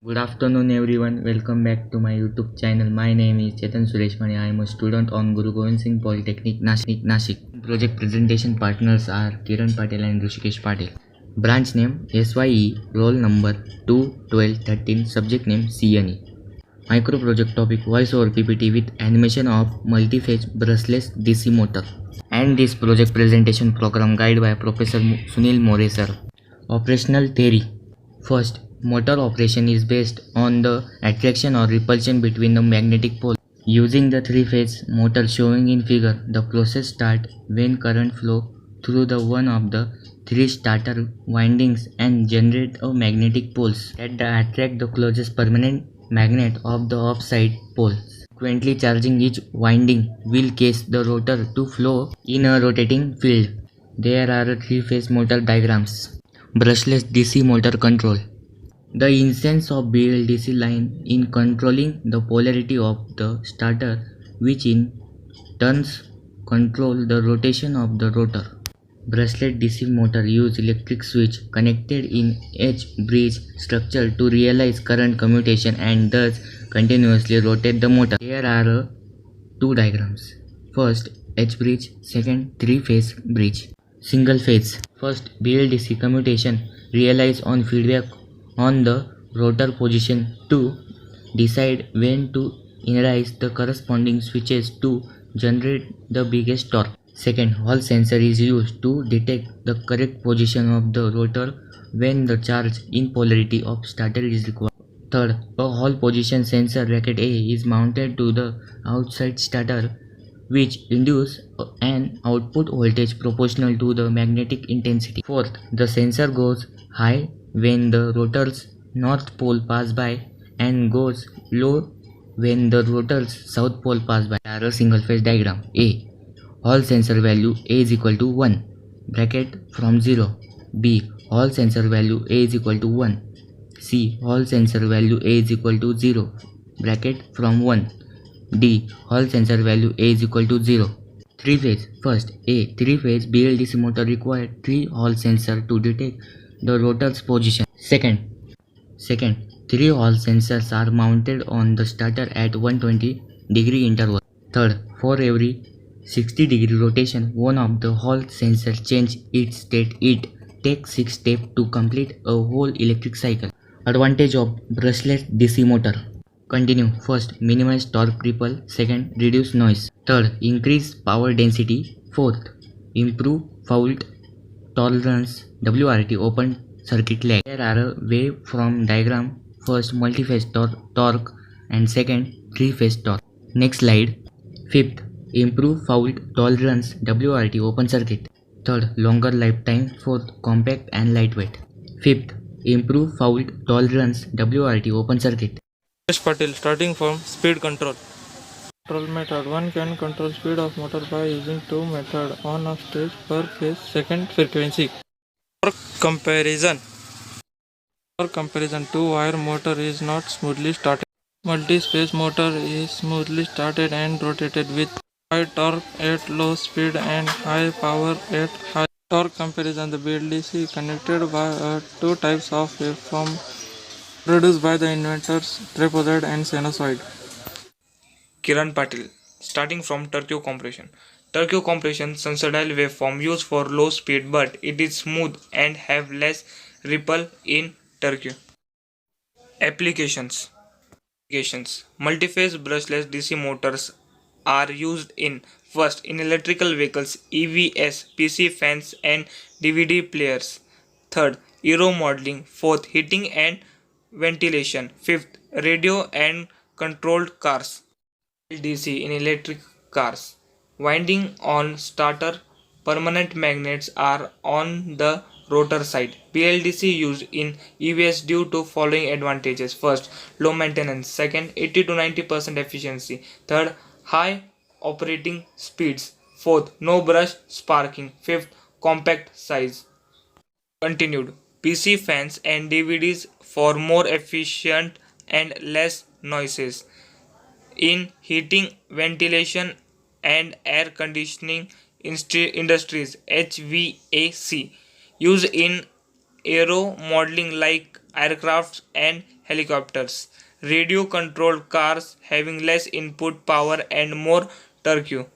Good afternoon, everyone. Welcome back to my YouTube channel. My name is Chetan Sureshmani. I am a student on Guru Govind Singh Polytechnic, Nashik. Project presentation partners are Kiran Patel and Rishikesh Patel. Branch name SYE, roll number 2, 12, 13, subject name CNE. Micro project topic voice over PPT with animation of multi-phase brushless DC motor. And this project presentation program guided by Professor Sunil More sir. Operational theory. First, motor operation is based on the attraction or repulsion between the magnetic poles. Using the three-phase motor shown in figure, the process starts when current flow through the one of the three starter windings and generate a magnetic poles that attract the closest permanent magnet of the opposite pole. Consequently, charging each winding will cause the rotor to flow in a rotating field. There are three-phase motor diagrams. Brushless DC motor control. The essence of BLDC line in controlling the polarity of the starter, which in turns control the rotation of the rotor. Brushless DC motor use electric switch connected in H-bridge structure to realize current commutation and thus continuously rotate the motor. Here are two diagrams. First, H-bridge, second, three-phase bridge. Single phase. First, BLDC commutation relies on feedback on the rotor position to decide when to energize the corresponding switches to generate the biggest torque. Second, Hall sensor is used to detect the correct position of the rotor when the charge in polarity of starter is required. Third, a Hall position sensor racket A is mounted to the outside starter, which induce an output voltage proportional to the magnetic intensity. Fourth, the sensor goes high when the rotor's north pole pass by and goes low when the rotor's south pole pass by. A single phase diagram. A. Hall sensor value A is equal to 1 bracket from 0. B. Hall sensor value A is equal to 1. C. Hall sensor value A is equal to 0 bracket from 1. D. Hall sensor value A is equal to 0. 3 phase. First, A. 3 phase BLDC motor required 3 Hall sensor to detect the rotor's position. Second, 3 Hall sensors are mounted on the starter at 120-degree interval. Third, for every 60-degree rotation, one of the Hall sensors change its state. It takes 6 steps to complete a whole electric cycle. Advantage of brushless DC motor. Continue. First, minimize torque ripple. Second, reduce noise. Third, increase power density. Fourth, improve fault tolerance. WRT, open circuit lag. There are a waveform diagram. First, multi-phase torque and second, three-phase torque. Next slide. Fifth, improve fault tolerance. WRT, open circuit. Third, longer lifetime. Fourth, compact and lightweight. Fifth, improve fault tolerance. WRT, open circuit. Rishikesh Patel, starting from speed control. Control method. One can control speed of motor by using two methods: on-off stage per phase, second frequency. For comparison. Two-wire motor is not smoothly started. Multi-phase motor is smoothly started and rotated with high torque at low speed and high power at high torque. Comparison. The BLDC connected by two types of waveform produced by the inventors trapezoid and sinusoid. Kiran Patil, starting from Turco compression. Turco compression sinusoidal waveform used for low speed, but it is smooth and have less ripple in Turco. Applications. Multiphase brushless DC motors are used in first in electrical vehicles, EVs, PC fans and DVD players. Third, aero modeling. Fourth, heating and ventilation. Fifth, radio and controlled cars. DC in electric cars. Winding on starter, permanent magnets are on the rotor side. BLDC used in EVs due to following advantages. First, low maintenance. Second, 80 to 90% efficiency. Third, high operating speeds. Fourth, no brush sparking. Fifth, compact size. Continued. PC fans and DVDs for more efficient and less noises. In heating, ventilation and air conditioning industries, HVAC, used in aero modeling like aircraft and helicopters, radio controlled cars having less input power and more torque.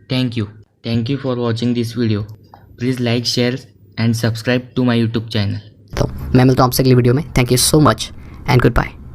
Thank you. Thank you for watching this video. Please like, share and subscribe to my YouTube channel. तो मैं मिलता हूँ आपसे अगली video में. Thank you so much and good bye.